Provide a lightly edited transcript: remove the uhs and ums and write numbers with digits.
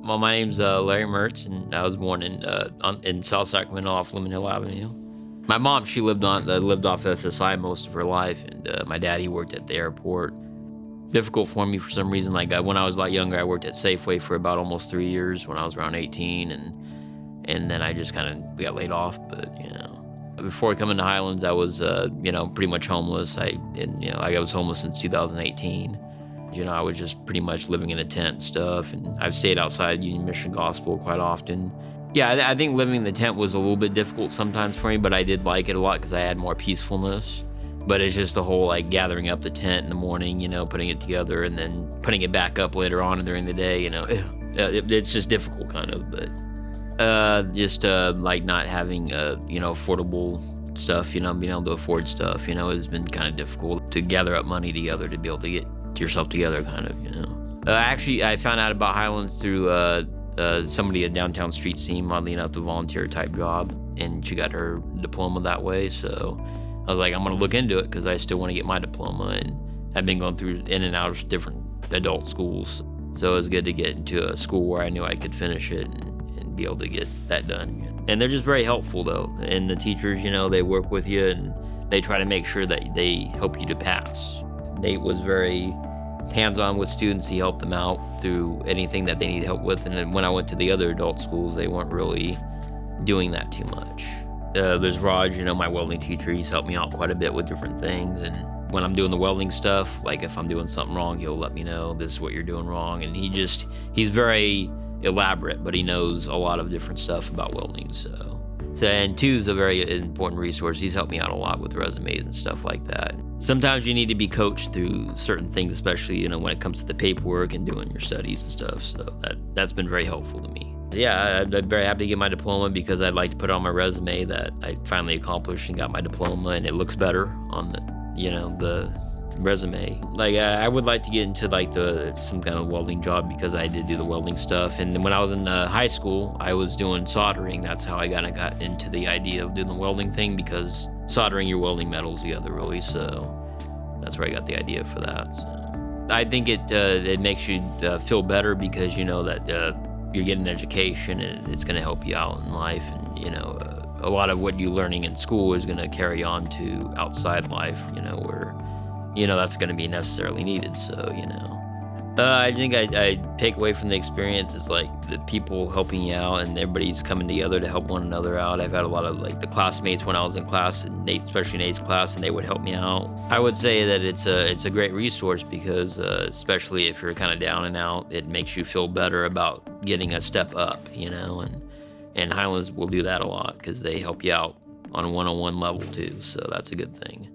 Well, my name's Larry Mertz, and I was born in South Sacramento off Lemon Hill Avenue. My mom, she lived off SSI most of her life, and my dad, he worked at the airport. Difficult for me for some reason. Like when I was a lot younger, I worked at Safeway for about almost 3 years when I was around 18, and then I just kind of got laid off. But before coming to Highlands, I was pretty much homeless. I was homeless since 2018. I was just pretty much living in a tent and stuff, and I've stayed outside Union Mission Gospel quite often. Yeah, I think living in the tent was a little bit difficult sometimes for me, but I did like it a lot because I had more peacefulness. But it's just the whole like gathering up the tent in the morning, putting it together and then putting it back up later on during the day, it's just difficult kind of. But like not having affordable stuff, being able to afford stuff, has been kind of difficult to gather up money together to be able to get yourself together kind of. Actually, I found out about Highlands through somebody at Downtown Street Scene, oddly enough, the volunteer type job, and she got her diploma that way. So I was like, I'm gonna look into it because I still want to get my diploma, and I've been going through in and out of different adult schools. So it was good to get into a school where I knew I could finish it and be able to get that done. And they're just very helpful though. And the teachers, they work with you and they try to make sure that they help you to pass. Nate was very hands-on with students. He helped them out through anything that they need help with. And then when I went to the other adult schools, they weren't really doing that too much. There's Raj, my welding teacher. He's helped me out quite a bit with different things. And when I'm doing the welding stuff, like if I'm doing something wrong, he'll let me know, this is what you're doing wrong. And he's very elaborate, but he knows a lot of different stuff about welding. And two's a very important resource. He's helped me out a lot with resumes and stuff like that. Sometimes you need to be coached through certain things, especially, when it comes to the paperwork and doing your studies and stuff. So that's been very helpful to me. Yeah, I'm very happy to get my diploma because I'd like to put on my resume that I finally accomplished and got my diploma, and it looks better on the resume. Like I would like to get into some kind of welding job because I did do the welding stuff. And then when I was in high school, I was doing soldering. That's how I got into the idea of doing the welding thing, because soldering your welding metals together really. So that's where I got the idea for that. So I think it makes you feel better because you know that you're getting an education and it's going to help you out in life. And a lot of what you're learning in school is going to carry on to outside life. Where that's going to be necessarily needed. So, I think I take away from the experience is like the people helping you out and everybody's coming together to help one another out. I've had a lot of like the classmates when I was in class, and especially Nate's class, and they would help me out. I would say that it's a great resource because especially if you're kind of down and out, it makes you feel better about getting a step up, and Highlands will do that a lot because they help you out on a one-on-one level too. So that's a good thing.